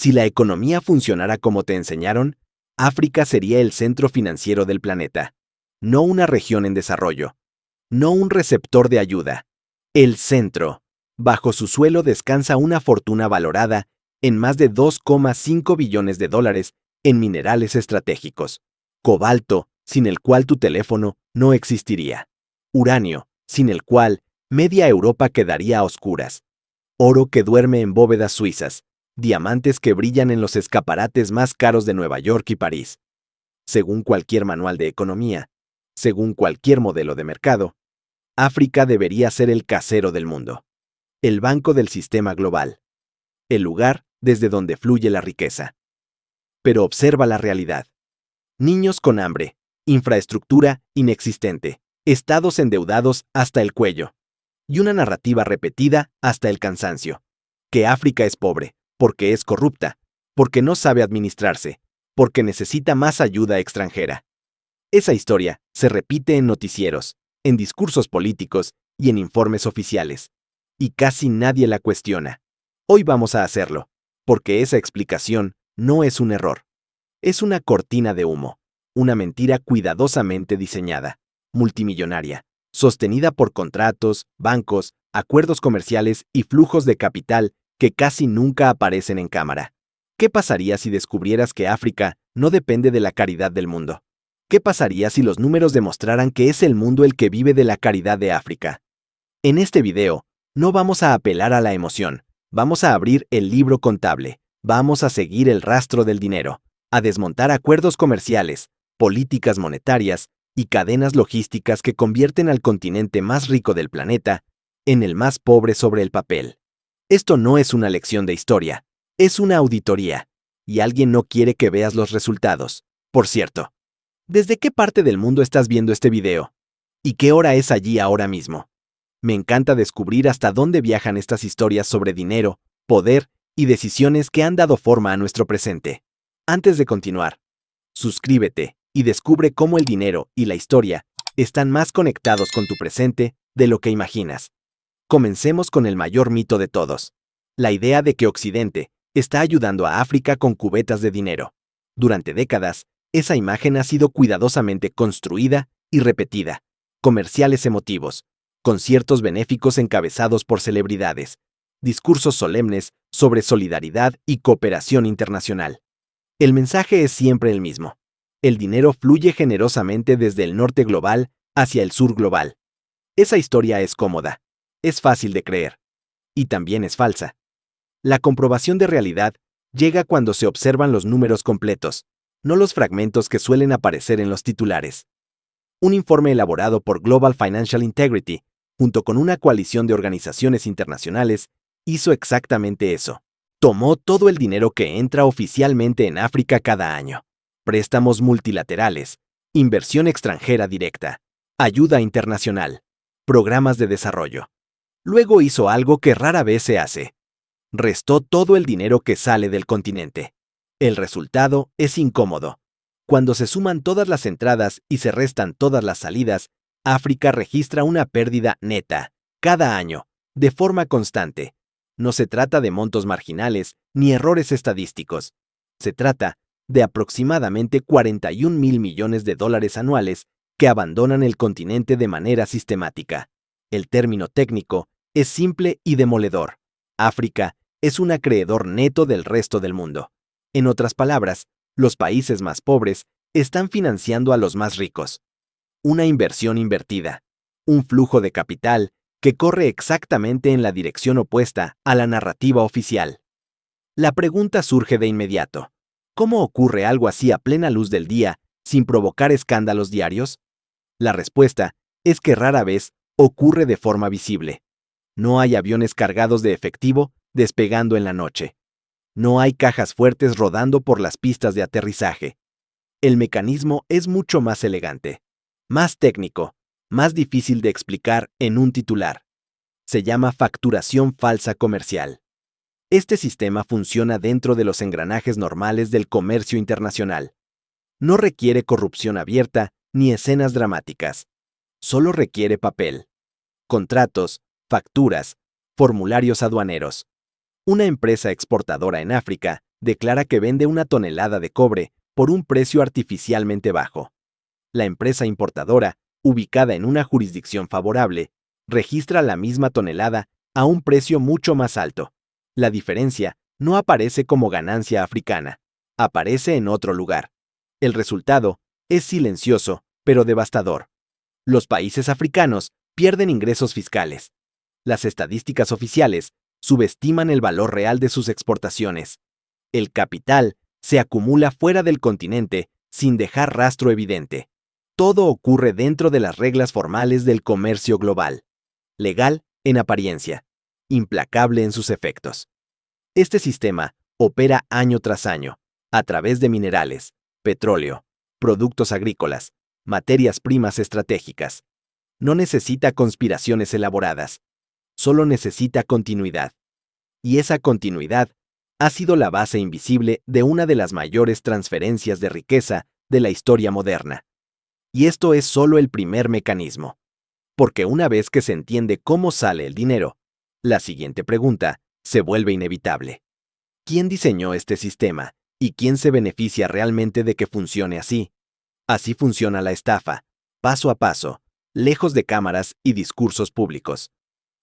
Si la economía funcionara como te enseñaron, África sería el centro financiero del planeta, no una región en desarrollo, no un receptor de ayuda. El centro. Bajo su suelo descansa una fortuna valorada en más de 2,5 billones de dólares en minerales estratégicos. Cobalto, sin el cual tu teléfono no existiría. Uranio, sin el cual media Europa quedaría a oscuras. Oro que duerme en bóvedas suizas. Diamantes que brillan en los escaparates más caros de Nueva York y París. Según cualquier manual de economía, según cualquier modelo de mercado, África debería ser el casero del mundo, el banco del sistema global, el lugar desde donde fluye la riqueza. Pero observa la realidad. Niños con hambre, infraestructura inexistente, estados endeudados hasta el cuello, y una narrativa repetida hasta el cansancio, que África es pobre, porque es corrupta, porque no sabe administrarse, porque necesita más ayuda extranjera. Esa historia se repite en noticieros, en discursos políticos y en informes oficiales, y casi nadie la cuestiona. Hoy vamos a hacerlo, porque esa explicación no es un error. Es una cortina de humo, una mentira cuidadosamente diseñada, multimillonaria, sostenida por contratos, bancos, acuerdos comerciales y flujos de capital que casi nunca aparecen en cámara. ¿Qué pasaría si descubrieras que África no depende de la caridad del mundo? ¿Qué pasaría si los números demostraran que es el mundo el que vive de la caridad de África? En este video, no vamos a apelar a la emoción, vamos a abrir el libro contable, vamos a seguir el rastro del dinero, a desmontar acuerdos comerciales, políticas monetarias y cadenas logísticas que convierten al continente más rico del planeta en el más pobre sobre el papel. Esto no es una lección de historia, es una auditoría, y alguien no quiere que veas los resultados. Por cierto, ¿desde qué parte del mundo estás viendo este video? ¿Y qué hora es allí ahora mismo? Me encanta descubrir hasta dónde viajan estas historias sobre dinero, poder y decisiones que han dado forma a nuestro presente. Antes de continuar, suscríbete y descubre cómo el dinero y la historia están más conectados con tu presente de lo que imaginas. Comencemos con el mayor mito de todos, la idea de que Occidente está ayudando a África con cubetas de dinero. Durante décadas, esa imagen ha sido cuidadosamente construida y repetida. Comerciales emotivos, conciertos benéficos encabezados por celebridades, discursos solemnes sobre solidaridad y cooperación internacional. El mensaje es siempre el mismo. El dinero fluye generosamente desde el norte global hacia el sur global. Esa historia es cómoda, es fácil de creer, y también es falsa. La comprobación de realidad llega cuando se observan los números completos, no los fragmentos que suelen aparecer en los titulares. Un informe elaborado por Global Financial Integrity, junto con una coalición de organizaciones internacionales, hizo exactamente eso. Tomó todo el dinero que entra oficialmente en África cada año. Préstamos multilaterales, inversión extranjera directa, ayuda internacional, programas de desarrollo. Luego hizo algo que rara vez se hace. Restó todo el dinero que sale del continente. El resultado es incómodo. Cuando se suman todas las entradas y se restan todas las salidas, África registra una pérdida neta, cada año, de forma constante. No se trata de montos marginales ni errores estadísticos. Se trata de aproximadamente 41.000 millones de dólares anuales que abandonan el continente de manera sistemática. El término técnico es simple y demoledor. África es un acreedor neto del resto del mundo. En otras palabras, los países más pobres están financiando a los más ricos. Una inversión invertida, un flujo de capital que corre exactamente en la dirección opuesta a la narrativa oficial. La pregunta surge de inmediato. ¿Cómo ocurre algo así a plena luz del día sin provocar escándalos diarios? La respuesta es que rara vez ocurre de forma visible. No hay aviones cargados de efectivo despegando en la noche. No hay cajas fuertes rodando por las pistas de aterrizaje. El mecanismo es mucho más elegante, más técnico, más difícil de explicar en un titular. Se llama facturación falsa comercial. Este sistema funciona dentro de los engranajes normales del comercio internacional. No requiere corrupción abierta ni escenas dramáticas. Solo requiere papel, contratos, facturas, formularios aduaneros. Una empresa exportadora en África declara que vende una tonelada de cobre por un precio artificialmente bajo. La empresa importadora, ubicada en una jurisdicción favorable, registra la misma tonelada a un precio mucho más alto. La diferencia no aparece como ganancia africana, aparece en otro lugar. El resultado es silencioso, pero devastador. Los países africanos pierden ingresos fiscales. Las estadísticas oficiales subestiman el valor real de sus exportaciones. El capital se acumula fuera del continente sin dejar rastro evidente. Todo ocurre dentro de las reglas formales del comercio global. Legal en apariencia, implacable en sus efectos. Este sistema opera año tras año, a través de minerales, petróleo, productos agrícolas, materias primas estratégicas. No necesita conspiraciones elaboradas, solo necesita continuidad. Y esa continuidad ha sido la base invisible de una de las mayores transferencias de riqueza de la historia moderna. Y esto es solo el primer mecanismo. Porque una vez que se entiende cómo sale el dinero, la siguiente pregunta se vuelve inevitable. ¿Quién diseñó este sistema y quién se beneficia realmente de que funcione así? Así funciona la estafa, paso a paso, lejos de cámaras y discursos públicos.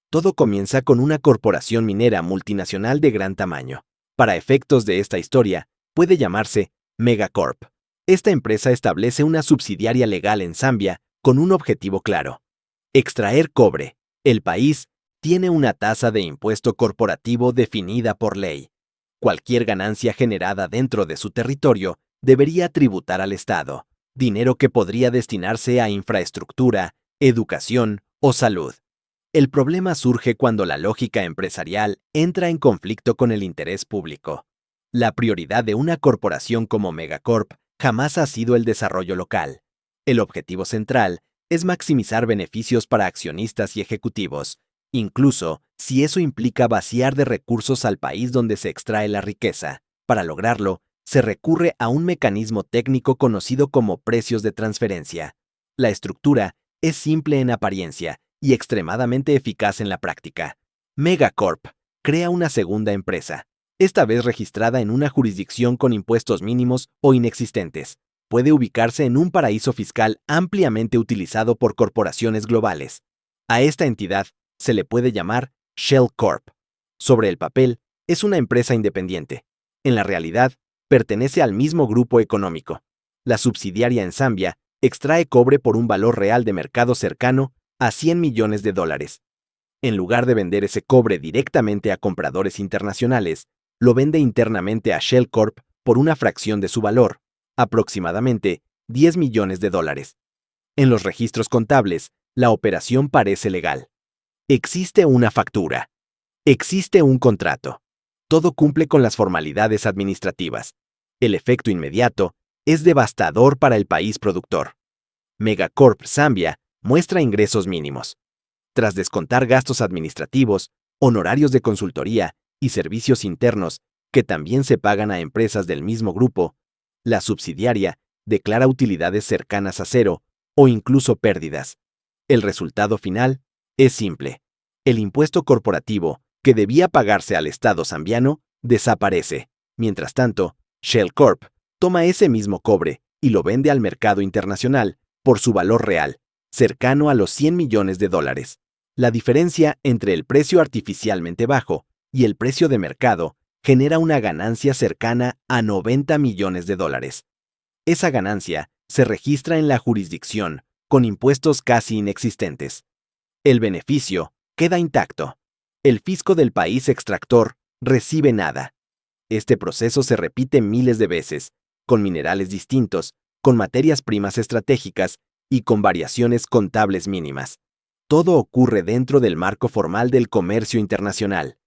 Todo comienza con una corporación minera multinacional de gran tamaño. Para efectos de esta historia, puede llamarse Megacorp. Esta empresa establece una subsidiaria legal en Zambia con un objetivo claro: extraer cobre. El país tiene una tasa de impuesto corporativo definida por ley. Cualquier ganancia generada dentro de su territorio debería tributar al Estado, dinero que podría destinarse a infraestructura, educación o salud. El problema surge cuando la lógica empresarial entra en conflicto con el interés público. La prioridad de una corporación como Megacorp jamás ha sido el desarrollo local. El objetivo central es maximizar beneficios para accionistas y ejecutivos, incluso si eso implica vaciar de recursos al país donde se extrae la riqueza. Para lograrlo, se recurre a un mecanismo técnico conocido como precios de transferencia. La estructura es simple en apariencia y extremadamente eficaz en la práctica. Megacorp crea una segunda empresa, esta vez registrada en una jurisdicción con impuestos mínimos o inexistentes. Puede ubicarse en un paraíso fiscal ampliamente utilizado por corporaciones globales. A esta entidad se le puede llamar Shell Corp. Sobre el papel, es una empresa independiente. En la realidad, pertenece al mismo grupo económico. La subsidiaria en Zambia extrae cobre por un valor real de mercado cercano a $100 millones. En lugar de vender ese cobre directamente a compradores internacionales, lo vende internamente a Shell Corp por una fracción de su valor, aproximadamente $10 millones. En los registros contables, la operación parece legal. Existe una factura. Existe un contrato. Todo cumple con las formalidades administrativas. El efecto inmediato es devastador para el país productor. Megacorp Zambia muestra ingresos mínimos. Tras descontar gastos administrativos, honorarios de consultoría y servicios internos que también se pagan a empresas del mismo grupo, la subsidiaria declara utilidades cercanas a cero o incluso pérdidas. El resultado final es simple. El impuesto corporativo que debía pagarse al Estado zambiano desaparece. Mientras tanto, Shell Corp toma ese mismo cobre y lo vende al mercado internacional por su valor real, cercano a los $100 millones. La diferencia entre el precio artificialmente bajo y el precio de mercado genera una ganancia cercana a $90 millones. Esa ganancia se registra en la jurisdicción con impuestos casi inexistentes. El beneficio queda intacto. El fisco del país extractor recibe nada. Este proceso se repite miles de veces, con minerales distintos, con materias primas estratégicas y con variaciones contables mínimas. Todo ocurre dentro del marco formal del comercio internacional.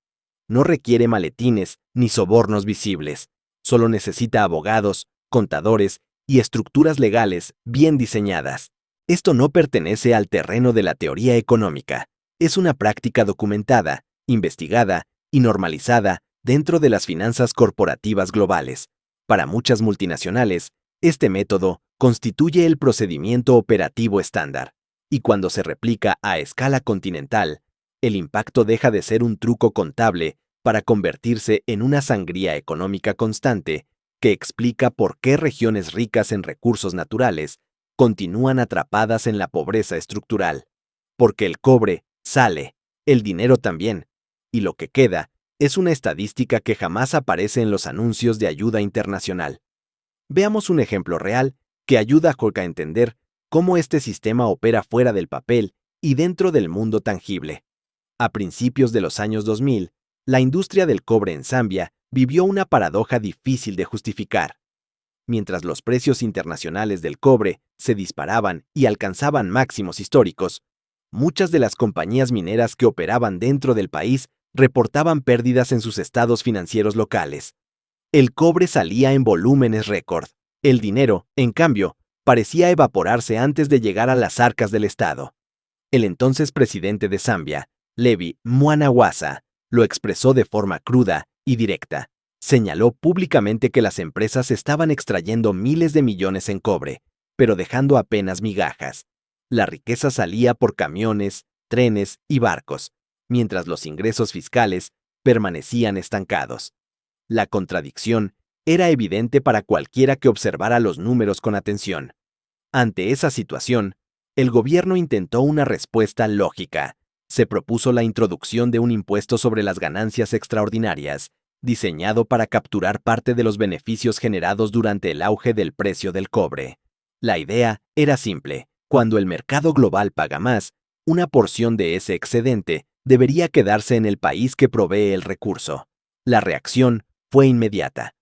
No requiere maletines ni sobornos visibles. Solo necesita abogados, contadores y estructuras legales bien diseñadas. Esto no pertenece al terreno de la teoría económica. Es una práctica documentada, investigada y normalizada dentro de las finanzas corporativas globales. Para muchas multinacionales, este método constituye el procedimiento operativo estándar. Y cuando se replica a escala continental, el impacto deja de ser un truco contable para convertirse en una sangría económica constante que explica por qué regiones ricas en recursos naturales continúan atrapadas en la pobreza estructural. Porque el cobre sale, el dinero también, y lo que queda es una estadística que jamás aparece en los anuncios de ayuda internacional. Veamos un ejemplo real que ayuda a Jorge a entender cómo este sistema opera fuera del papel y dentro del mundo tangible. A principios de los años 2000, la industria del cobre en Zambia vivió una paradoja difícil de justificar. Mientras los precios internacionales del cobre se disparaban y alcanzaban máximos históricos, muchas de las compañías mineras que operaban dentro del país reportaban pérdidas en sus estados financieros locales. El cobre salía en volúmenes récord. El dinero, en cambio, parecía evaporarse antes de llegar a las arcas del Estado. El entonces presidente de Zambia, Levi Mwanawasa, lo expresó de forma cruda y directa. Señaló públicamente que las empresas estaban extrayendo miles de millones en cobre, pero dejando apenas migajas. La riqueza salía por camiones, trenes y barcos, mientras los ingresos fiscales permanecían estancados. La contradicción era evidente para cualquiera que observara los números con atención. Ante esa situación, el gobierno intentó una respuesta lógica. Se propuso la introducción de un impuesto sobre las ganancias extraordinarias, diseñado para capturar parte de los beneficios generados durante el auge del precio del cobre. La idea era simple. Cuando el mercado global paga más, una porción de ese excedente debería quedarse en el país que provee el recurso. La reacción fue inmediata.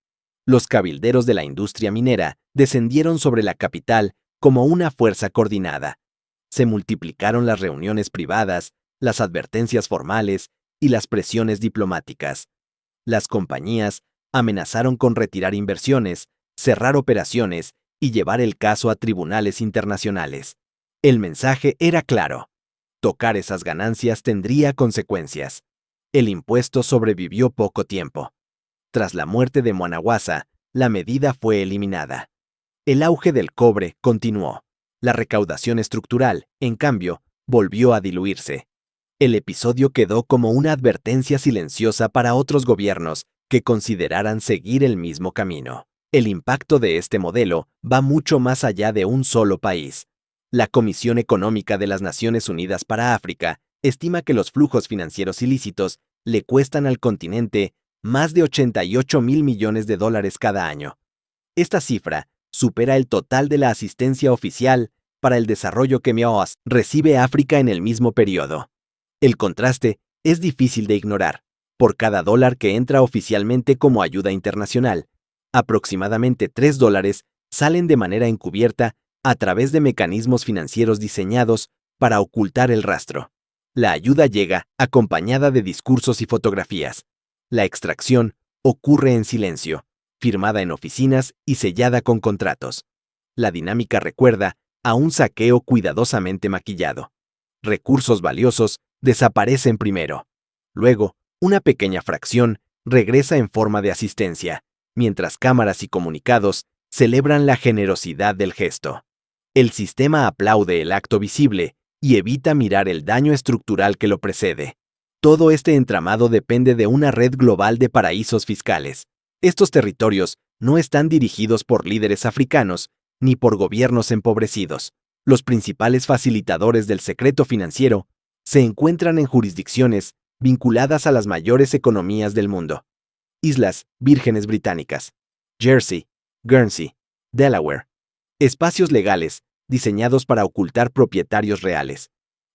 Los cabilderos de la industria minera descendieron sobre la capital como una fuerza coordinada. Se multiplicaron las reuniones privadas, las advertencias formales y las presiones diplomáticas. Las compañías amenazaron con retirar inversiones, cerrar operaciones y llevar el caso a tribunales internacionales. El mensaje era claro. Tocar esas ganancias tendría consecuencias. El impuesto sobrevivió poco tiempo. Tras la muerte de Mwanawasa, la medida fue eliminada. El auge del cobre continuó. La recaudación estructural, en cambio, volvió a diluirse. El episodio quedó como una advertencia silenciosa para otros gobiernos que consideraran seguir el mismo camino. El impacto de este modelo va mucho más allá de un solo país. La Comisión Económica de las Naciones Unidas para África estima que los flujos financieros ilícitos le cuestan al continente más de 88.000 millones de dólares cada año. Esta cifra supera el total de la asistencia oficial para el desarrollo que MIOS recibe África en el mismo periodo. El contraste es difícil de ignorar. Por cada dólar que entra oficialmente como ayuda internacional, aproximadamente $3 salen de manera encubierta a través de mecanismos financieros diseñados para ocultar el rastro. La ayuda llega acompañada de discursos y fotografías. La extracción ocurre en silencio, firmada en oficinas y sellada con contratos. La dinámica recuerda a un saqueo cuidadosamente maquillado. Recursos valiosos desaparecen primero. Luego, una pequeña fracción regresa en forma de asistencia, mientras cámaras y comunicados celebran la generosidad del gesto. El sistema aplaude el acto visible y evita mirar el daño estructural que lo precede. Todo este entramado depende de una red global de paraísos fiscales. Estos territorios no están dirigidos por líderes africanos ni por gobiernos empobrecidos. Los principales facilitadores del secreto financiero se encuentran en jurisdicciones vinculadas a las mayores economías del mundo. Islas Vírgenes Británicas, Jersey, Guernsey, Delaware. Espacios legales diseñados para ocultar propietarios reales,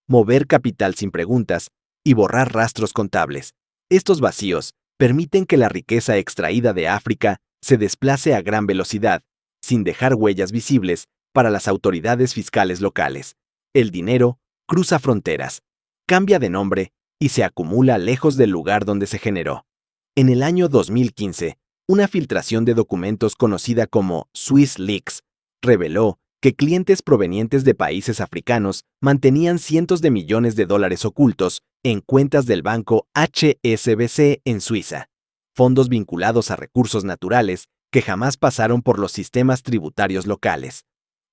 mover capital sin preguntas y borrar rastros contables. Estos vacíos permiten que la riqueza extraída de África se desplace a gran velocidad, sin dejar huellas visibles para las autoridades fiscales locales. El dinero cruza fronteras, cambia de nombre y se acumula lejos del lugar donde se generó. En el año 2015, una filtración de documentos conocida como Swiss Leaks reveló que clientes provenientes de países africanos mantenían cientos de millones de dólares ocultos en cuentas del banco HSBC en Suiza, fondos vinculados a recursos naturales que jamás pasaron por los sistemas tributarios locales.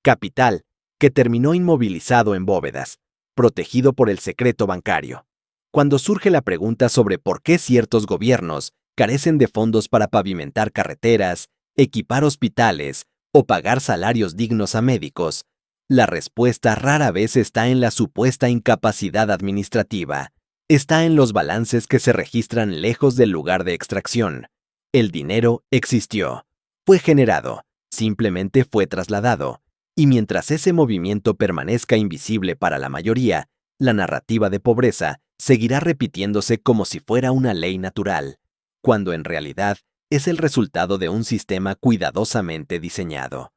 Capital que terminó inmovilizado en bóvedas, protegido por el secreto bancario. Cuando surge la pregunta sobre por qué ciertos gobiernos carecen de fondos para pavimentar carreteras, equipar hospitales o pagar salarios dignos a médicos, la respuesta rara vez está en la supuesta incapacidad administrativa. Está en los balances que se registran lejos del lugar de extracción. El dinero existió, fue generado, simplemente fue trasladado, y mientras ese movimiento permanezca invisible para la mayoría, la narrativa de pobreza seguirá repitiéndose como si fuera una ley natural, cuando en realidad es el resultado de un sistema cuidadosamente diseñado.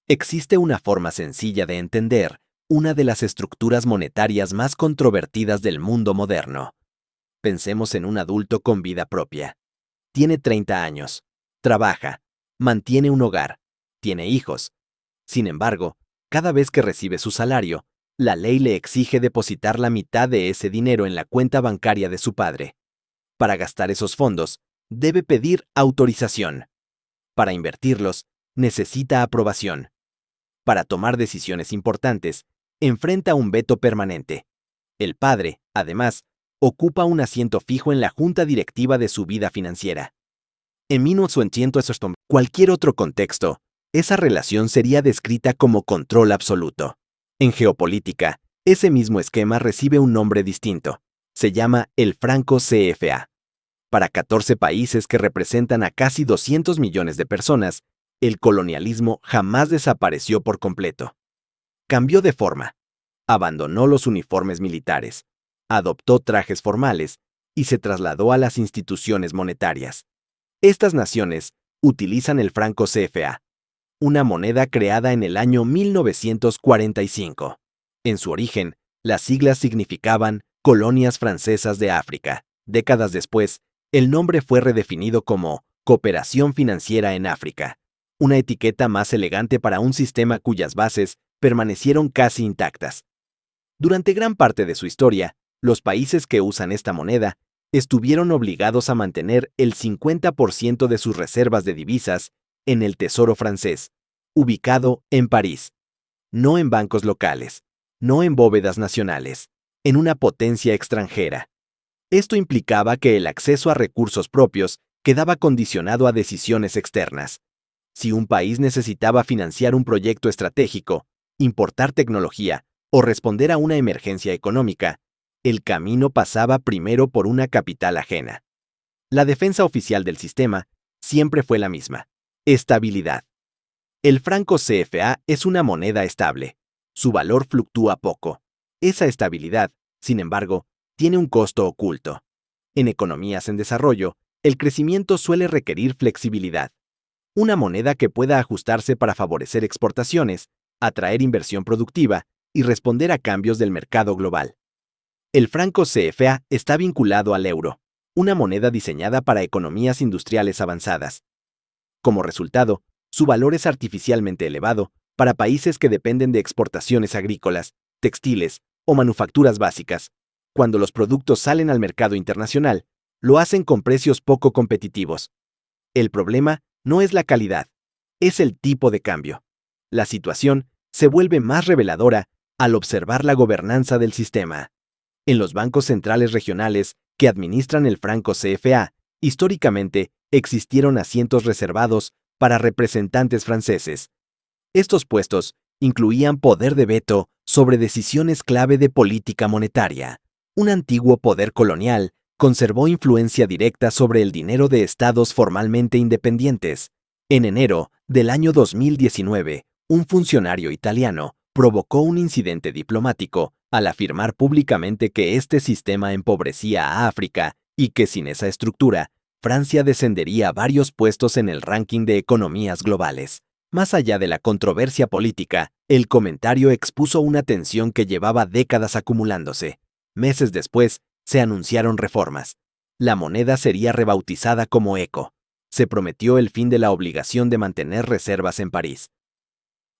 Existe una forma sencilla de entender una de las estructuras monetarias más controvertidas del mundo moderno. Pensemos en un adulto con vida propia. Tiene 30 años, trabaja, mantiene un hogar, tiene hijos. Sin embargo, cada vez que recibe su salario, la ley le exige depositar la mitad de ese dinero en la cuenta bancaria de su padre. Para gastar esos fondos, debe pedir autorización. Para invertirlos, necesita aprobación. Para tomar decisiones importantes, enfrenta un veto permanente. El padre, además, ocupa un asiento fijo en la junta directiva de su vida financiera. En 1960, cualquier otro contexto, esa relación sería descrita como control absoluto. En geopolítica, ese mismo esquema recibe un nombre distinto. Se llama el franco CFA. Para 14 países que representan a casi 200 millones de personas, el colonialismo jamás desapareció por completo. Cambió de forma. Abandonó los uniformes militares, adoptó trajes formales y se trasladó a las instituciones monetarias. Estas naciones utilizan el franco CFA, una moneda creada en el año 1945. En su origen, las siglas significaban Colonias Francesas de África. Décadas después, el nombre fue redefinido como Cooperación Financiera en África, una etiqueta más elegante para un sistema cuyas bases permanecieron casi intactas. Durante gran parte de su historia, los países que usan esta moneda estuvieron obligados a mantener el 50% de sus reservas de divisas en el Tesoro francés, ubicado en París. No en bancos locales, no en bóvedas nacionales, en una potencia extranjera. Esto implicaba que el acceso a recursos propios quedaba condicionado a decisiones externas. Si un país necesitaba financiar un proyecto estratégico, importar tecnología o responder a una emergencia económica, el camino pasaba primero por una capital ajena. La defensa oficial del sistema siempre fue la misma: estabilidad. El franco CFA es una moneda estable. Su valor fluctúa poco. Esa estabilidad, sin embargo, tiene un costo oculto. En economías en desarrollo, el crecimiento suele requerir flexibilidad. Una moneda que pueda ajustarse para favorecer exportaciones, atraer inversión productiva y responder a cambios del mercado global. El franco CFA está vinculado al euro, una moneda diseñada para economías industriales avanzadas. Como resultado, su valor es artificialmente elevado para países que dependen de exportaciones agrícolas, textiles o manufacturas básicas. Cuando los productos salen al mercado internacional, lo hacen con precios poco competitivos. El problema no es la calidad, es el tipo de cambio. La situación se vuelve más reveladora al observar la gobernanza del sistema. En los bancos centrales regionales que administran el franco CFA, históricamente existieron asientos reservados para representantes franceses. Estos puestos incluían poder de veto sobre decisiones clave de política monetaria. Un antiguo poder colonial conservó influencia directa sobre el dinero de estados formalmente independientes. En enero del año 2019, un funcionario italiano provocó un incidente diplomático al afirmar públicamente que este sistema empobrecía a África y que sin esa estructura, Francia descendería varios puestos en el ranking de economías globales. Más allá de la controversia política, el comentario expuso una tensión que llevaba décadas acumulándose. Meses después, se anunciaron reformas. La moneda sería rebautizada como ECO. Se prometió el fin de la obligación de mantener reservas en París.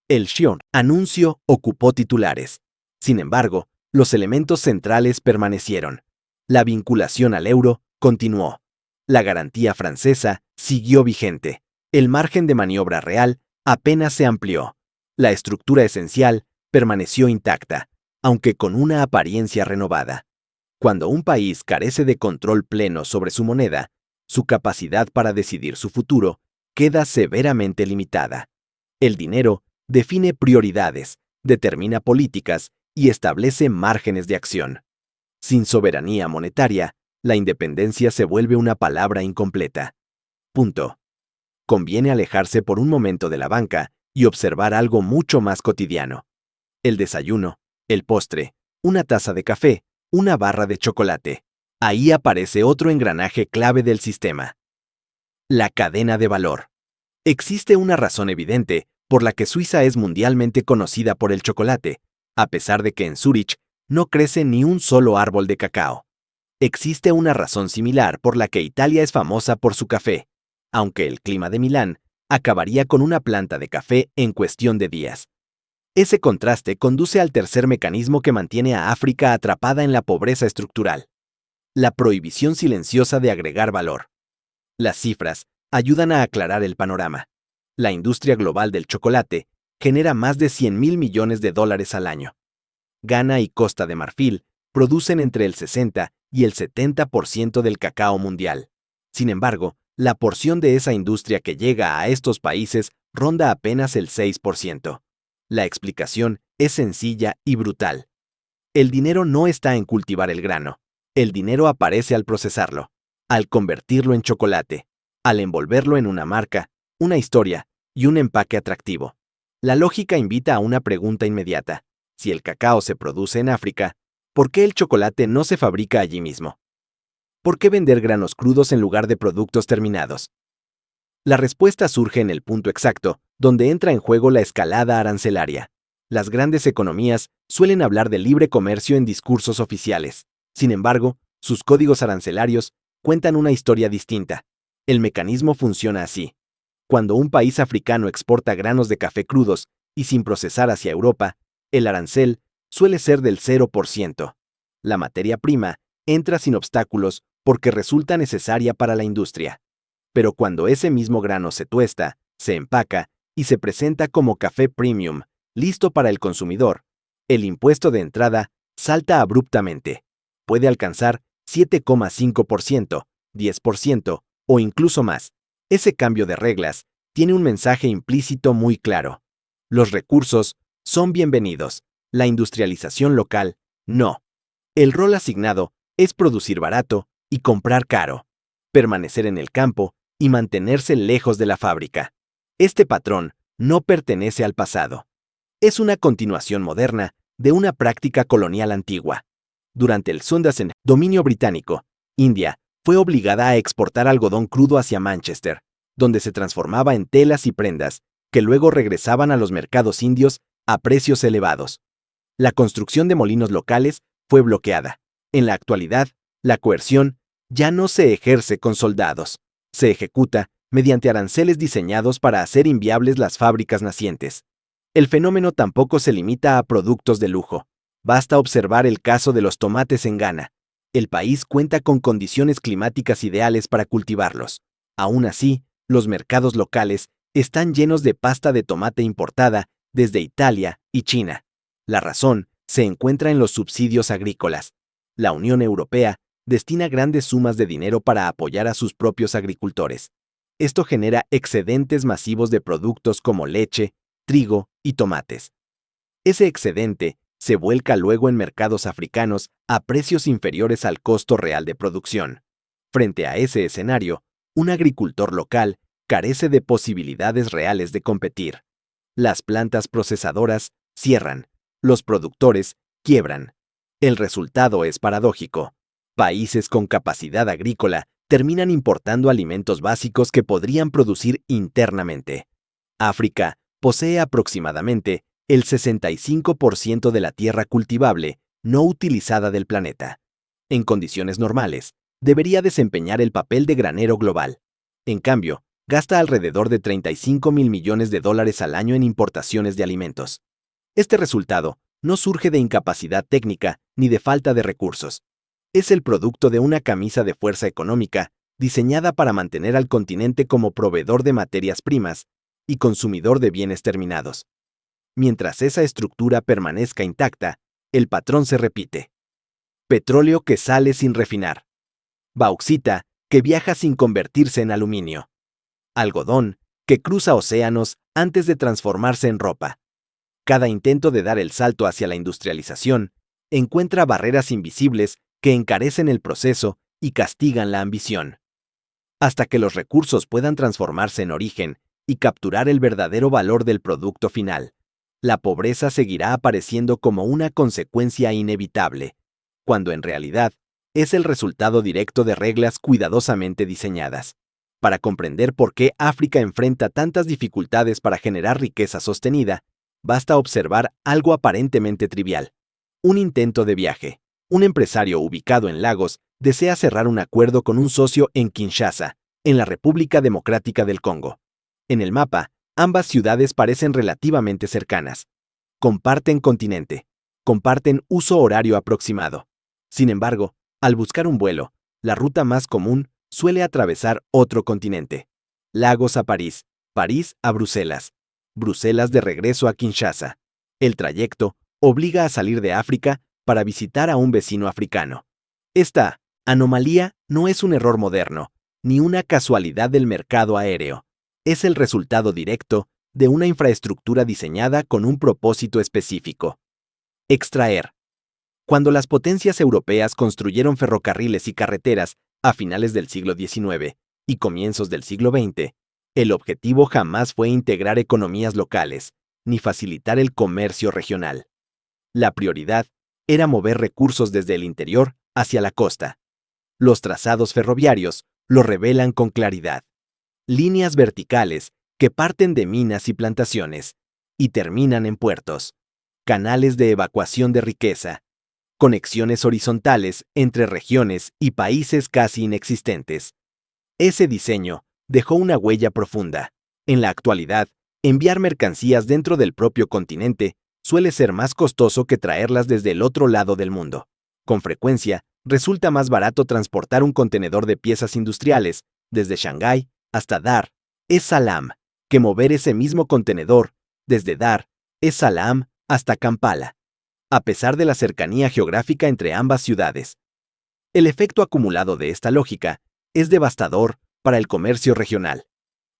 El anuncio ocupó titulares. Sin embargo, los elementos centrales permanecieron. La vinculación al euro continuó. La garantía francesa siguió vigente. El margen de maniobra real apenas se amplió. La estructura esencial permaneció intacta, aunque con una apariencia renovada. Cuando un país carece de control pleno sobre su moneda, su capacidad para decidir su futuro queda severamente limitada. El dinero define prioridades, determina políticas y establece márgenes de acción. Sin soberanía monetaria, la independencia se vuelve una palabra incompleta. Punto. Conviene alejarse por un momento de la banca y observar algo mucho más cotidiano. El desayuno, el postre, una taza de café, una barra de chocolate. Ahí aparece otro engranaje clave del sistema. La cadena de valor. Existe una razón evidente por la que Suiza es mundialmente conocida por el chocolate, a pesar de que en Zúrich no crece ni un solo árbol de cacao. Existe una razón similar por la que Italia es famosa por su café, aunque el clima de Milán acabaría con una planta de café en cuestión de días. Ese contraste conduce al tercer mecanismo que mantiene a África atrapada en la pobreza estructural: la prohibición silenciosa de agregar valor. Las cifras ayudan a aclarar el panorama. La industria global del chocolate genera más de 100.000 millones de dólares al año. Ghana y Costa de Marfil producen entre el 60 y el 70% del cacao mundial. Sin embargo, la porción de esa industria que llega a estos países ronda apenas el 6%. La explicación es sencilla y brutal. El dinero no está en cultivar el grano. El dinero aparece al procesarlo, al convertirlo en chocolate, al envolverlo en una marca, una historia y un empaque atractivo. La lógica invita a una pregunta inmediata. Si el cacao se produce en África, ¿por qué el chocolate no se fabrica allí mismo? ¿Por qué vender granos crudos en lugar de productos terminados? La respuesta surge en el punto exacto, donde entra en juego la escalada arancelaria. Las grandes economías suelen hablar de libre comercio en discursos oficiales. Sin embargo, sus códigos arancelarios cuentan una historia distinta. El mecanismo funciona así. Cuando un país africano exporta granos de café crudos y sin procesar hacia Europa, el arancel suele ser del 0%. La materia prima entra sin obstáculos porque resulta necesaria para la industria. Pero cuando ese mismo grano se tuesta, se empaca y se presenta como café premium, listo para el consumidor, el impuesto de entrada salta abruptamente. Puede alcanzar 7,5%, 10% o incluso más. Ese cambio de reglas tiene un mensaje implícito muy claro. Los recursos son bienvenidos. La industrialización local, no. El rol asignado es producir barato y comprar caro, permanecer en el campo y mantenerse lejos de la fábrica. Este patrón no pertenece al pasado. Es una continuación moderna de una práctica colonial antigua. Durante el Sundasen, dominio británico, India fue obligada a exportar algodón crudo hacia Manchester, donde se transformaba en telas y prendas, que luego regresaban a los mercados indios a precios elevados. La construcción de molinos locales fue bloqueada. En la actualidad, la coerción ya no se ejerce con soldados. Se ejecuta mediante aranceles diseñados para hacer inviables las fábricas nacientes. El fenómeno tampoco se limita a productos de lujo. Basta observar el caso de los tomates en Ghana. El país cuenta con condiciones climáticas ideales para cultivarlos. Aún así, los mercados locales están llenos de pasta de tomate importada desde Italia y China. La razón se encuentra en los subsidios agrícolas. La Unión Europea destina grandes sumas de dinero para apoyar a sus propios agricultores. Esto genera excedentes masivos de productos como leche, trigo y tomates. Ese excedente se vuelca luego en mercados africanos a precios inferiores al costo real de producción. Frente a ese escenario, un agricultor local carece de posibilidades reales de competir. Las plantas procesadoras cierran, los productores quiebran. El resultado es paradójico. Países con capacidad agrícola terminan importando alimentos básicos que podrían producir internamente. África posee aproximadamente el 65% de la tierra cultivable no utilizada del planeta. En condiciones normales, debería desempeñar el papel de granero global. En cambio, gasta alrededor de 35.000 millones de dólares al año en importaciones de alimentos. Este resultado no surge de incapacidad técnica ni de falta de recursos. Es el producto de una camisa de fuerza económica diseñada para mantener al continente como proveedor de materias primas y consumidor de bienes terminados. Mientras esa estructura permanezca intacta, el patrón se repite. petróleo que sale sin refinar. Bauxita, que viaja sin convertirse en aluminio. Algodón, que cruza océanos antes de transformarse en ropa. Cada intento de dar el salto hacia la industrialización encuentra barreras invisibles que encarecen el proceso y castigan la ambición. Hasta que los recursos puedan transformarse en origen y capturar el verdadero valor del producto final, la pobreza seguirá apareciendo como una consecuencia inevitable, cuando en realidad es el resultado directo de reglas cuidadosamente diseñadas. Para comprender por qué África enfrenta tantas dificultades para generar riqueza sostenida, basta observar algo aparentemente trivial. Un intento de viaje. Un empresario ubicado en Lagos desea cerrar un acuerdo con un socio en Kinshasa, en la República Democrática del Congo. En el mapa, ambas ciudades parecen relativamente cercanas. Comparten continente. Comparten uso horario aproximado. Sin embargo, al buscar un vuelo, la ruta más común suele atravesar otro continente. Lagos a París, París a Bruselas, Bruselas de regreso a Kinshasa. El trayecto obliga a salir de África para visitar a un vecino africano. Esta anomalía no es un error moderno, ni una casualidad del mercado aéreo. Es el resultado directo de una infraestructura diseñada con un propósito específico. Extraer. Cuando las potencias europeas construyeron ferrocarriles y carreteras a finales del siglo XIX y comienzos del siglo XX, el objetivo jamás fue integrar economías locales, ni facilitar el comercio regional. La prioridad era mover recursos desde el interior hacia la costa. Los trazados ferroviarios lo revelan con claridad. Líneas verticales que parten de minas y plantaciones y terminan en puertos. Canales de evacuación de riqueza. Conexiones horizontales entre regiones y países casi inexistentes. Ese diseño dejó una huella profunda. En la actualidad, enviar mercancías dentro del propio continente suele ser más costoso que traerlas desde el otro lado del mundo. Con frecuencia, resulta más barato transportar un contenedor de piezas industriales desde Shanghái hasta Dar es Salaam que mover ese mismo contenedor desde Dar es Salaam hasta Kampala, a pesar de la cercanía geográfica entre ambas ciudades. El efecto acumulado de esta lógica es devastador para el comercio regional.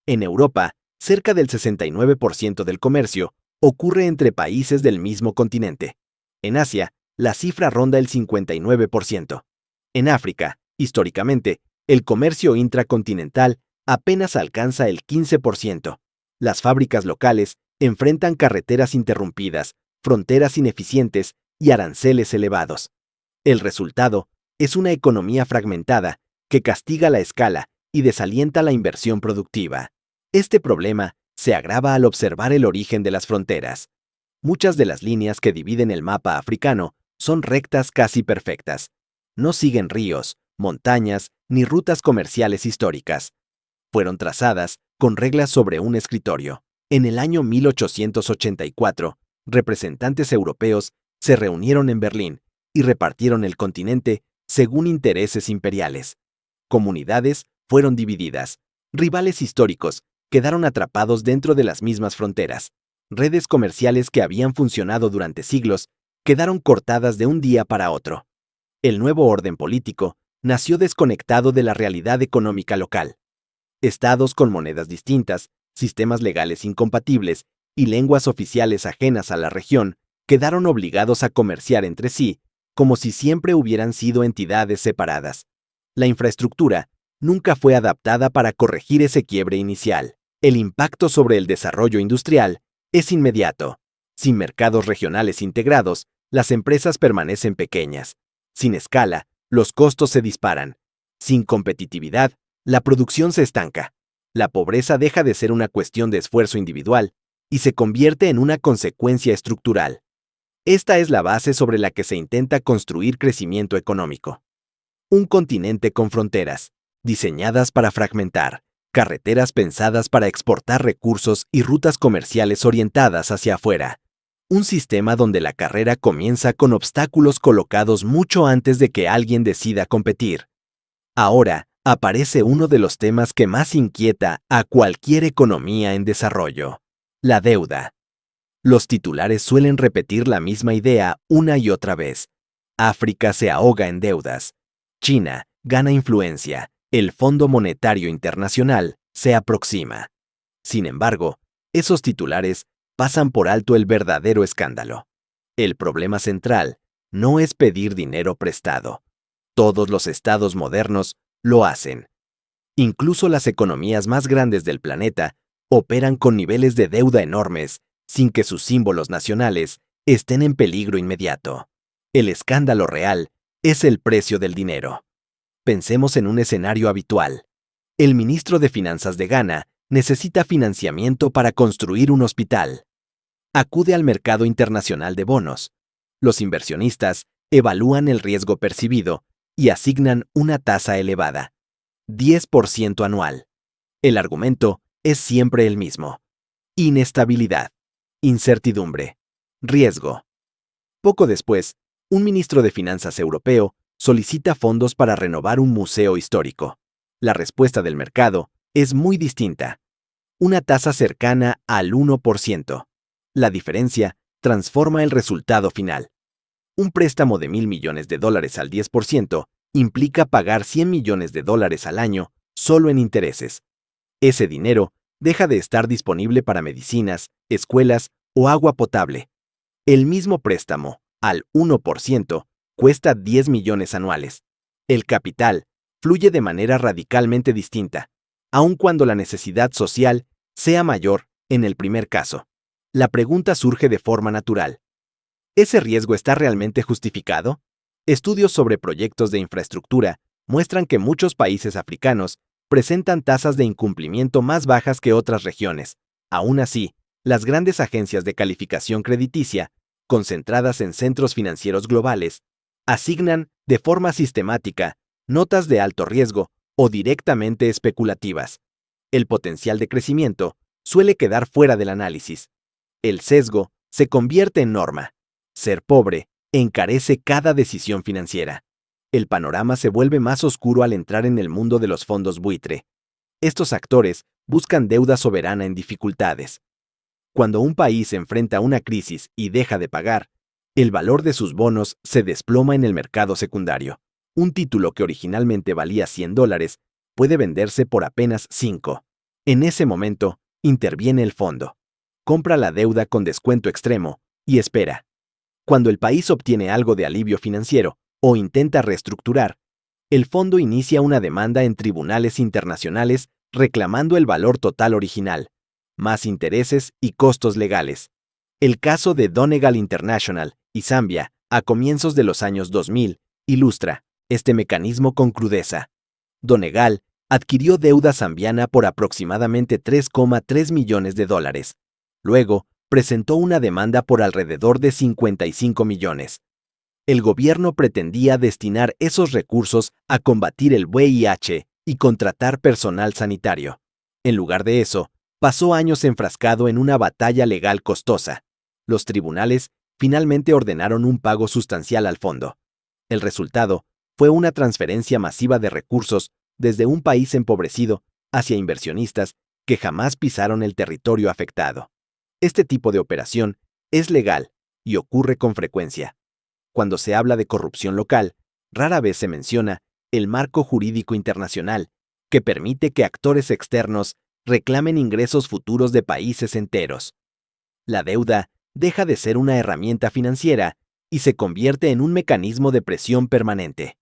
En Europa, cerca del 69% del comercio ocurre entre países del mismo continente. En Asia, la cifra ronda el 59%. En África, históricamente, el comercio intracontinental apenas alcanza el 15%. Las fábricas locales enfrentan carreteras interrumpidas, fronteras ineficientes y aranceles elevados. El resultado es una economía fragmentada que castiga la escala y desalienta la inversión productiva. Este problema se agrava al observar el origen de las fronteras. Muchas de las líneas que dividen el mapa africano son rectas casi perfectas. No siguen ríos, montañas ni rutas comerciales históricas. Fueron trazadas con reglas sobre un escritorio. En el año 1884, representantes europeos se reunieron en Berlín y repartieron el continente según intereses imperiales. Comunidades fueron divididas. Rivales históricos quedaron atrapados dentro de las mismas fronteras. Redes comerciales que habían funcionado durante siglos quedaron cortadas de un día para otro. El nuevo orden político nació desconectado de la realidad económica local. Estados con monedas distintas, sistemas legales incompatibles y lenguas oficiales ajenas a la región quedaron obligados a comerciar entre sí, como si siempre hubieran sido entidades separadas. La infraestructura nunca fue adaptada para corregir ese quiebre inicial. El impacto sobre el desarrollo industrial es inmediato. Sin mercados regionales integrados, las empresas permanecen pequeñas. Sin escala, los costos se disparan. Sin competitividad, la producción se estanca. La pobreza deja de ser una cuestión de esfuerzo individual y se convierte en una consecuencia estructural. Esta es la base sobre la que se intenta construir crecimiento económico. Un continente con fronteras, diseñadas para fragmentar, carreteras pensadas para exportar recursos y rutas comerciales orientadas hacia afuera. Un sistema donde la carrera comienza con obstáculos colocados mucho antes de que alguien decida competir. Ahora aparece uno de los temas que más inquieta a cualquier economía en desarrollo: la deuda. Los titulares suelen repetir la misma idea una y otra vez, África se ahoga en deudas. China gana influencia. El Fondo Monetario Internacional se aproxima. Sin embargo, esos titulares pasan por alto el verdadero escándalo. El problema central no es pedir dinero prestado. Todos los estados modernos lo hacen. Incluso las economías más grandes del planeta operan con niveles de deuda enormes sin que sus símbolos nacionales estén en peligro inmediato. El escándalo real es el precio del dinero. Pensemos en un escenario habitual. El ministro de Finanzas de Ghana necesita financiamiento para construir un hospital. Acude al mercado internacional de bonos. Los inversionistas evalúan el riesgo percibido y asignan una tasa elevada, 10% anual. El argumento es siempre el mismo: inestabilidad, incertidumbre, riesgo. Poco después, un ministro de Finanzas europeo solicita fondos para renovar un museo histórico. La respuesta del mercado es muy distinta: una tasa cercana al 1%. La diferencia transforma el resultado final. Un préstamo de $1.000 millones al 10% implica pagar $100 millones al año solo en intereses. Ese dinero deja de estar disponible para medicinas, escuelas o agua potable. El mismo préstamo, al 1%, cuesta 10 millones anuales. El capital fluye de manera radicalmente distinta, aun cuando la necesidad social sea mayor en el primer caso. La pregunta surge de forma natural: ¿ese riesgo está realmente justificado? Estudios sobre proyectos de infraestructura muestran que muchos países africanos presentan tasas de incumplimiento más bajas que otras regiones. Aún así, las grandes agencias de calificación crediticia, concentradas en centros financieros globales, asignan de forma sistemática notas de alto riesgo o directamente especulativas. El potencial de crecimiento suele quedar fuera del análisis. El sesgo se convierte en norma. Ser pobre encarece cada decisión financiera. El panorama se vuelve más oscuro al entrar en el mundo de los fondos buitre. Estos actores buscan deuda soberana en dificultades. Cuando un país enfrenta una crisis y deja de pagar, el valor de sus bonos se desploma en el mercado secundario. Un título que originalmente valía $100 puede venderse por apenas 5. En ese momento, interviene el fondo. Compra la deuda con descuento extremo y espera. Cuando el país obtiene algo de alivio financiero o intenta reestructurar, el fondo inicia una demanda en tribunales internacionales reclamando el valor total original, más intereses y costos legales. El caso de Donegal International y Zambia, a comienzos de los años 2000, ilustra este mecanismo con crudeza. Donegal adquirió deuda zambiana por aproximadamente $3,3 millones. Luego, presentó una demanda por alrededor de 55 millones. El gobierno pretendía destinar esos recursos a combatir el VIH y contratar personal sanitario. En lugar de eso, pasó años enfrascado en una batalla legal costosa. Los tribunales finalmente ordenaron un pago sustancial al fondo. El resultado fue una transferencia masiva de recursos desde un país empobrecido hacia inversionistas que jamás pisaron el territorio afectado. Este tipo de operación es legal y ocurre con frecuencia. Cuando se habla de corrupción local, rara vez se menciona el marco jurídico internacional que permite que actores externos reclamen ingresos futuros de países enteros. La deuda deja de ser una herramienta financiera y se convierte en un mecanismo de presión permanente.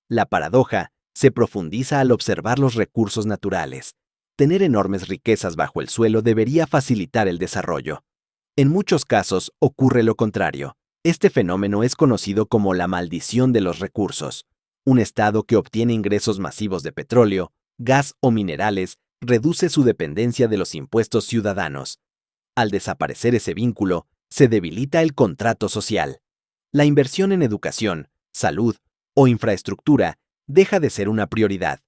La paradoja se profundiza al observar los recursos naturales. Tener enormes riquezas bajo el suelo debería facilitar el desarrollo. En muchos casos ocurre lo contrario. Este fenómeno es conocido como la maldición de los recursos. Un estado que obtiene ingresos masivos de petróleo, gas o minerales reduce su dependencia de los impuestos ciudadanos. Al desaparecer ese vínculo, se debilita el contrato social. La inversión en educación, salud o infraestructura deja de ser una prioridad.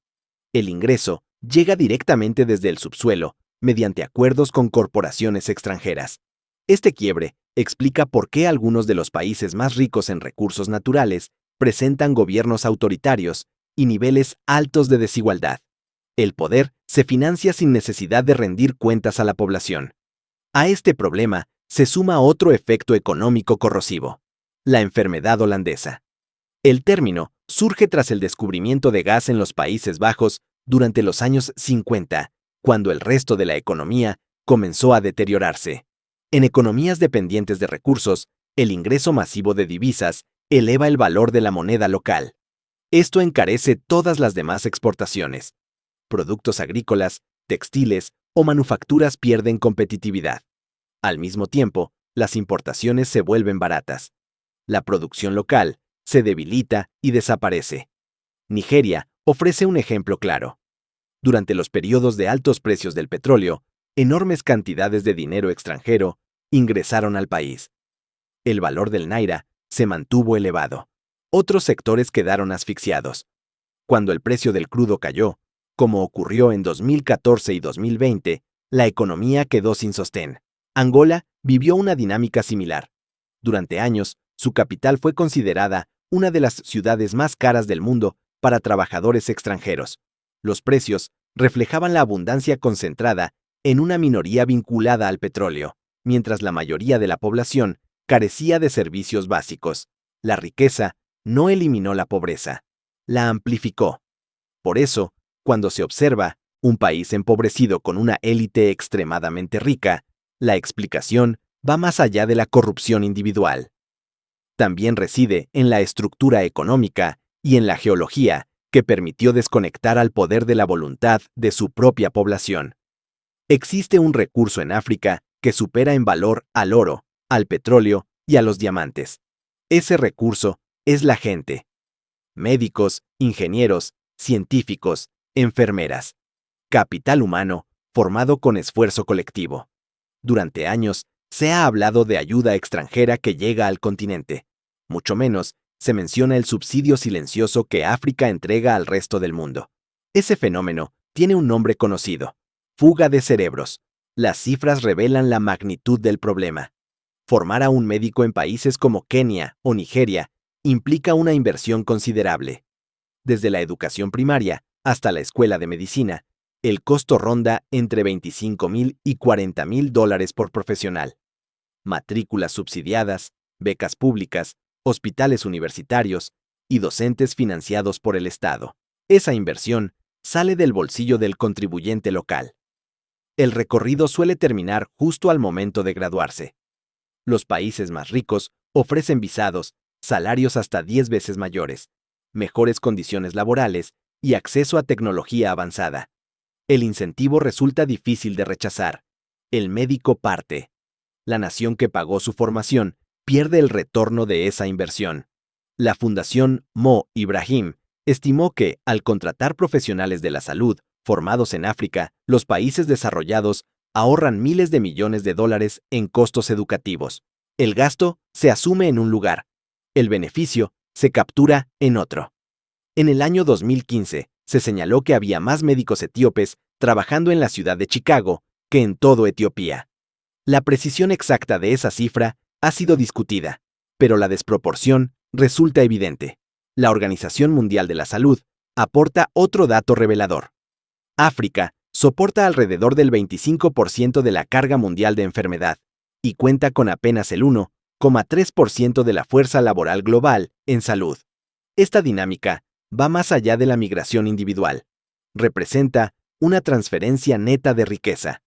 El ingreso llega directamente desde el subsuelo, mediante acuerdos con corporaciones extranjeras. Este quiebre explica por qué algunos de los países más ricos en recursos naturales presentan gobiernos autoritarios y niveles altos de desigualdad. El poder se financia sin necesidad de rendir cuentas a la población. A este problema se suma otro efecto económico corrosivo: la enfermedad holandesa. El término surge tras el descubrimiento de gas en los Países Bajos durante los años 50, cuando el resto de la economía comenzó a deteriorarse. En economías dependientes de recursos, el ingreso masivo de divisas eleva el valor de la moneda local. Esto encarece todas las demás exportaciones. Productos agrícolas, textiles o manufacturas pierden competitividad. Al mismo tiempo, las importaciones se vuelven baratas. La producción local se debilita y desaparece. Nigeria ofrece un ejemplo claro. Durante los periodos de altos precios del petróleo, enormes cantidades de dinero extranjero ingresaron al país. El valor del naira se mantuvo elevado. Otros sectores quedaron asfixiados. Cuando el precio del crudo cayó, como ocurrió en 2014 y 2020, la economía quedó sin sostén. Angola vivió una dinámica similar. Durante años, su capital fue considerada una de las ciudades más caras del mundo para trabajadores extranjeros. Los precios reflejaban la abundancia concentrada en una minoría vinculada al petróleo, mientras la mayoría de la población carecía de servicios básicos. La riqueza no eliminó la pobreza, la amplificó. Por eso, cuando se observa un país empobrecido con una élite extremadamente rica, la explicación va más allá de la corrupción individual. También reside en la estructura económica y en la geología que permitió desconectar al poder de la voluntad de su propia población. Existe un recurso en África que supera en valor al oro, al petróleo y a los diamantes. Ese recurso es la gente. Médicos, ingenieros, científicos, enfermeras. Capital humano formado con esfuerzo colectivo. Durante años, se ha hablado de ayuda extranjera que llega al continente. Mucho menos se menciona el subsidio silencioso que África entrega al resto del mundo. Ese fenómeno tiene un nombre conocido: fuga de cerebros. Las cifras revelan la magnitud del problema. Formar a un médico en países como Kenia o Nigeria implica una inversión considerable. Desde la educación primaria hasta la escuela de medicina, el costo ronda entre $25,000 y $40,000 por profesional. Matrículas subsidiadas, becas públicas, hospitales universitarios y docentes financiados por el Estado. Esa inversión sale del bolsillo del contribuyente local. El recorrido suele terminar justo al momento de graduarse. Los países más ricos ofrecen visados, salarios hasta 10 veces mayores, mejores condiciones laborales y acceso a tecnología avanzada. El incentivo resulta difícil de rechazar. El médico parte. La nación que pagó su formación pierde el retorno de esa inversión. La Fundación Mo Ibrahim estimó que, al contratar profesionales de la salud formados en África, los países desarrollados ahorran miles de millones de dólares en costos educativos. El gasto se asume en un lugar. El beneficio se captura en otro. En el año 2015, se señaló que había más médicos etíopes trabajando en la ciudad de Chicago que en todo Etiopía. La precisión exacta de esa cifra ha sido discutida, pero la desproporción resulta evidente. La Organización Mundial de la Salud aporta otro dato revelador. África soporta alrededor del 25% de la carga mundial de enfermedad y cuenta con apenas el 1,3% de la fuerza laboral global en salud. Esta dinámica va más allá de la migración individual. Representa una transferencia neta de riqueza.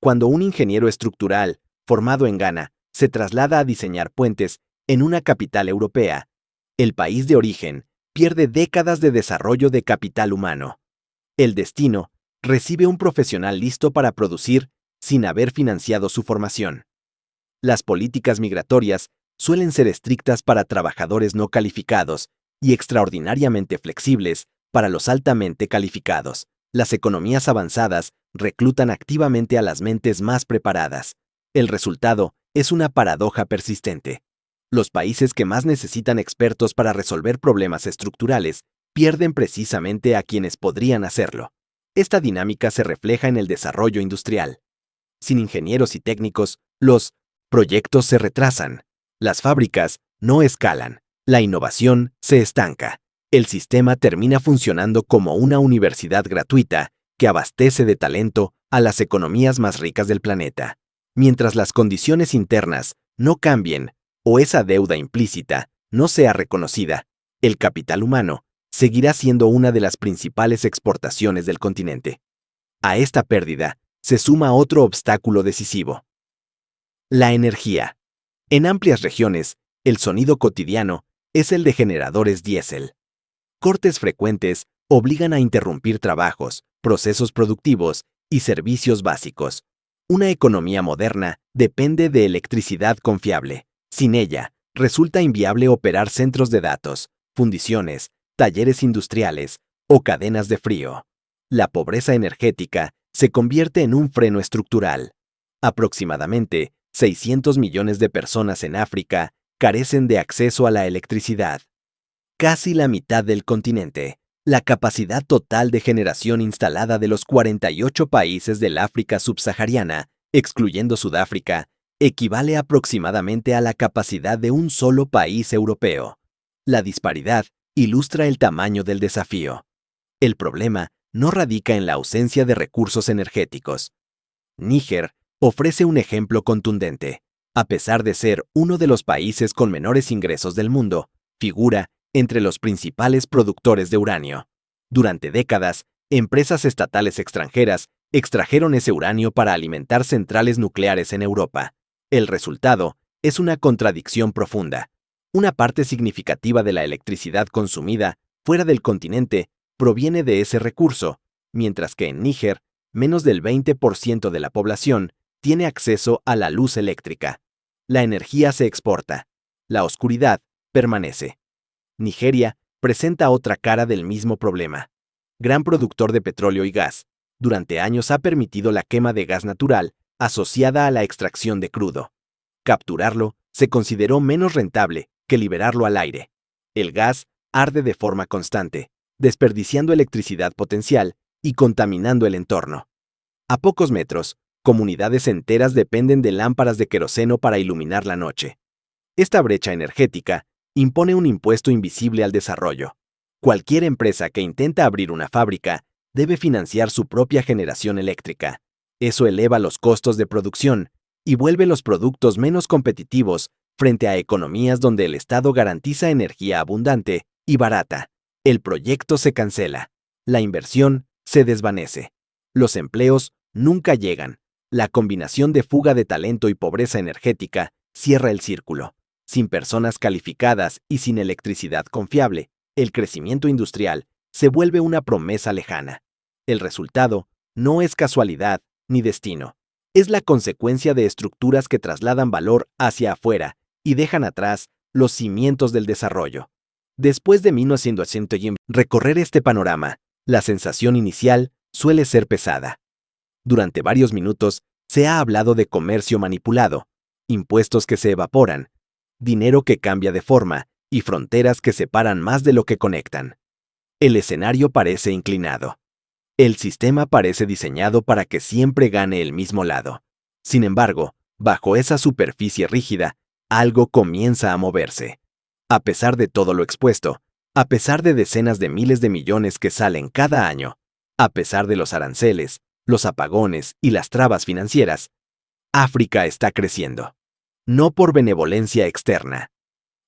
Cuando un ingeniero estructural, formado en Ghana, se traslada a diseñar puentes en una capital europea, el país de origen pierde décadas de desarrollo de capital humano. El destino recibe un profesional listo para producir sin haber financiado su formación. Las políticas migratorias suelen ser estrictas para trabajadores no calificados y extraordinariamente flexibles para los altamente calificados. Las economías avanzadas reclutan activamente a las mentes más preparadas. El resultado es una paradoja persistente. Los países que más necesitan expertos para resolver problemas estructurales pierden precisamente a quienes podrían hacerlo. Esta dinámica se refleja en el desarrollo industrial. Sin ingenieros y técnicos, los proyectos se retrasan. Las fábricas no escalan. La innovación se estanca. El sistema termina funcionando como una universidad gratuita que abastece de talento a las economías más ricas del planeta. Mientras las condiciones internas no cambien o esa deuda implícita no sea reconocida, el capital humano seguirá siendo una de las principales exportaciones del continente. A esta pérdida se suma otro obstáculo decisivo: la energía. En amplias regiones, el sonido cotidiano es el de generadores diésel. Cortes frecuentes obligan a interrumpir trabajos, procesos productivos y servicios básicos. Una economía moderna depende de electricidad confiable. Sin ella, resulta inviable operar centros de datos, fundiciones, talleres industriales o cadenas de frío. La pobreza energética se convierte en un freno estructural. Aproximadamente 600 millones de personas en África carecen de acceso a la electricidad. Casi la mitad del continente, la capacidad total de generación instalada de los 48 países del África subsahariana, excluyendo Sudáfrica, equivale aproximadamente a la capacidad de un solo país europeo. La disparidad ilustra el tamaño del desafío. El problema no radica en la ausencia de recursos energéticos. Níger ofrece un ejemplo contundente. A pesar de ser uno de los países con menores ingresos del mundo, figura entre los principales productores de uranio. Durante décadas, empresas estatales extranjeras extrajeron ese uranio para alimentar centrales nucleares en Europa. El resultado es una contradicción profunda. Una parte significativa de la electricidad consumida fuera del continente proviene de ese recurso, mientras que en Níger, menos del 20% de la población tiene acceso a la luz eléctrica. La energía se exporta. La oscuridad permanece. Nigeria presenta otra cara del mismo problema. Gran productor de petróleo y gas, durante años ha permitido la quema de gas natural asociada a la extracción de crudo. Capturarlo se consideró menos rentable que liberarlo al aire. El gas arde de forma constante, desperdiciando electricidad potencial y contaminando el entorno. A pocos metros, comunidades enteras dependen de lámparas de queroseno para iluminar la noche. Esta brecha energética impone un impuesto invisible al desarrollo. Cualquier empresa que intenta abrir una fábrica debe financiar su propia generación eléctrica. Eso eleva los costos de producción y vuelve los productos menos competitivos frente a economías donde el Estado garantiza energía abundante y barata. El proyecto se cancela. La inversión se desvanece. Los empleos nunca llegan. La combinación de fuga de talento y pobreza energética cierra el círculo. Sin personas calificadas y sin electricidad confiable, el crecimiento industrial se vuelve una promesa lejana. El resultado no es casualidad ni destino. Es la consecuencia de estructuras que trasladan valor hacia afuera y dejan atrás los cimientos del desarrollo. Después de 1900 recorrer este panorama, la sensación inicial suele ser pesada. Durante varios minutos se ha hablado de comercio manipulado, impuestos que se evaporan, dinero que cambia de forma y fronteras que separan más de lo que conectan. El escenario parece inclinado. El sistema parece diseñado para que siempre gane el mismo lado. Sin embargo, bajo esa superficie rígida, algo comienza a moverse. A pesar de todo lo expuesto, a pesar de decenas de miles de millones que salen cada año, a pesar de los aranceles, los apagones y las trabas financieras, África está creciendo. No por benevolencia externa.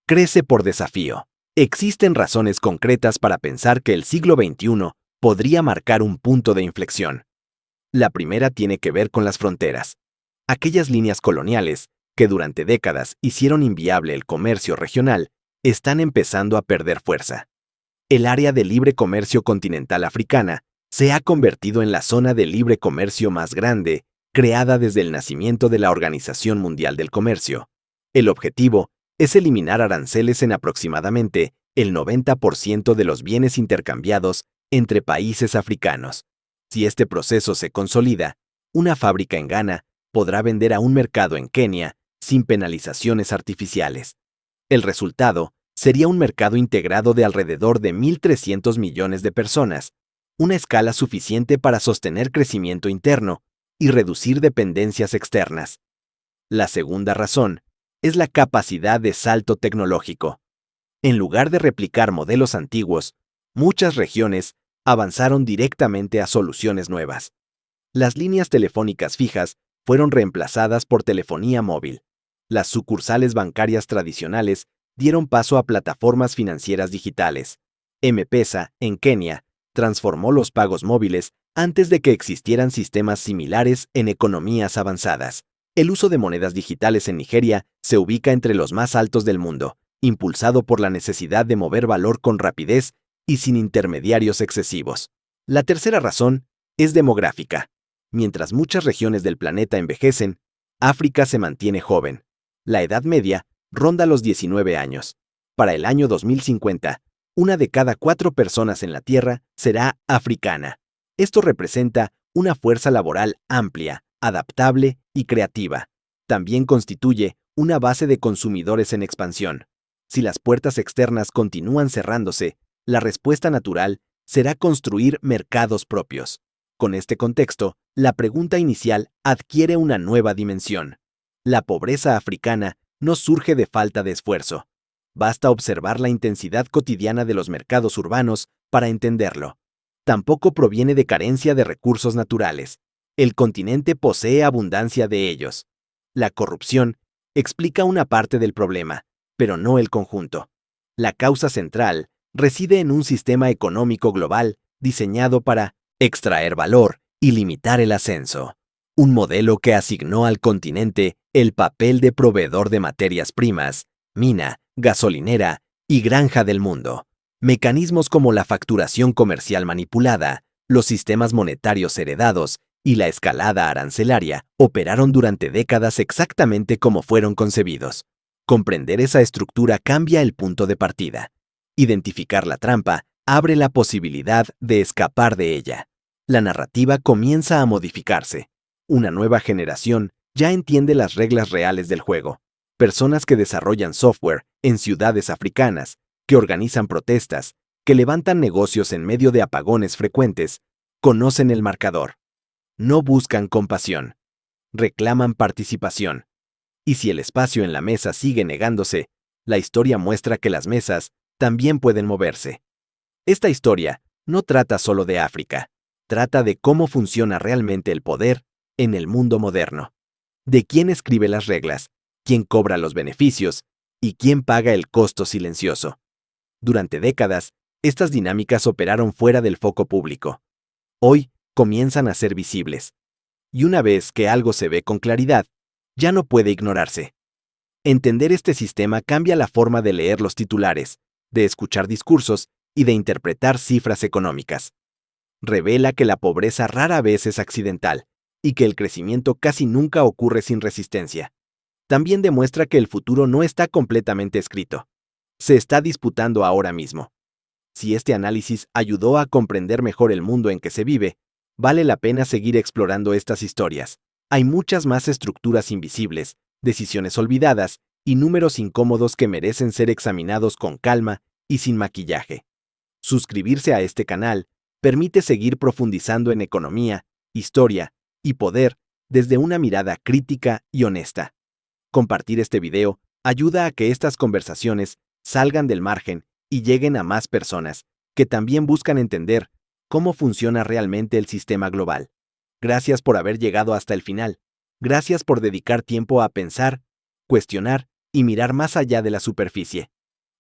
Crece por desafío. Existen razones concretas para pensar que el siglo XXI podría marcar un punto de inflexión. La primera tiene que ver con las fronteras. Aquellas líneas coloniales, que durante décadas hicieron inviable el comercio regional, están empezando a perder fuerza. El área de libre comercio continental africana se ha convertido en la zona de libre comercio más grande, creada desde el nacimiento de la Organización Mundial del Comercio. El objetivo es eliminar aranceles en aproximadamente el 90% de los bienes intercambiados entre países africanos. Si este proceso se consolida, una fábrica en Ghana podrá vender a un mercado en Kenia sin penalizaciones artificiales. El resultado sería un mercado integrado de alrededor de 1.300 millones de personas, una escala suficiente para sostener crecimiento interno y reducir dependencias externas. La segunda razón es la capacidad de salto tecnológico. En lugar de replicar modelos antiguos, muchas regiones avanzaron directamente a soluciones nuevas. Las líneas telefónicas fijas fueron reemplazadas por telefonía móvil. Las sucursales bancarias tradicionales dieron paso a plataformas financieras digitales. M-Pesa, en Kenia, transformó los pagos móviles antes de que existieran sistemas similares en economías avanzadas. El uso de monedas digitales en Nigeria se ubica entre los más altos del mundo, impulsado por la necesidad de mover valor con rapidez y sin intermediarios excesivos. La tercera razón es demográfica. Mientras muchas regiones del planeta envejecen, África se mantiene joven. La edad media ronda los 19 años. Para el año 2050, 1 de cada 4 personas en la Tierra será africana. Esto representa una fuerza laboral amplia, adaptable y creativa. También constituye una base de consumidores en expansión. Si las puertas externas continúan cerrándose, la respuesta natural será construir mercados propios. Con este contexto, la pregunta inicial adquiere una nueva dimensión. La pobreza africana no surge de falta de esfuerzo. Basta observar la intensidad cotidiana de los mercados urbanos para entenderlo. Tampoco proviene de carencia de recursos naturales. El continente posee abundancia de ellos. La corrupción explica una parte del problema, pero no el conjunto. La causa central reside en un sistema económico global diseñado para extraer valor y limitar el ascenso. Un modelo que asignó al continente el papel de proveedor de materias primas, mina, gasolinera y granja del mundo. Mecanismos como la facturación comercial manipulada, los sistemas monetarios heredados y la escalada arancelaria operaron durante décadas exactamente como fueron concebidos. Comprender esa estructura cambia el punto de partida. Identificar la trampa abre la posibilidad de escapar de ella. La narrativa comienza a modificarse. Una nueva generación ya entiende las reglas reales del juego. Personas que desarrollan software en ciudades africanas, que organizan protestas, que levantan negocios en medio de apagones frecuentes, conocen el marcador. No buscan compasión. Reclaman participación. Y si el espacio en la mesa sigue negándose, la historia muestra que las mesas también pueden moverse. Esta historia no trata solo de África, trata de cómo funciona realmente el poder en el mundo moderno, de quién escribe las reglas, quién cobra los beneficios y quién paga el costo silencioso. Durante décadas, estas dinámicas operaron fuera del foco público. Hoy comienzan a ser visibles. Y una vez que algo se ve con claridad, ya no puede ignorarse. Entender este sistema cambia la forma de leer los titulares, de escuchar discursos y de interpretar cifras económicas. Revela que la pobreza rara vez es accidental y que el crecimiento casi nunca ocurre sin resistencia. También demuestra que el futuro no está completamente escrito. Se está disputando ahora mismo. Si este análisis ayudó a comprender mejor el mundo en que se vive, vale la pena seguir explorando estas historias. Hay muchas más estructuras invisibles, decisiones olvidadas y números incómodos que merecen ser examinados con calma y sin maquillaje. Suscribirse a este canal permite seguir profundizando en economía, historia y poder desde una mirada crítica y honesta. Compartir este video ayuda a que estas conversaciones salgan del margen y lleguen a más personas que también buscan entender cómo funciona realmente el sistema global. Gracias por haber llegado hasta el final. Gracias por dedicar tiempo a pensar, cuestionar y mirar más allá de la superficie.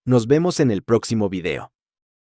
Nos vemos en el próximo video.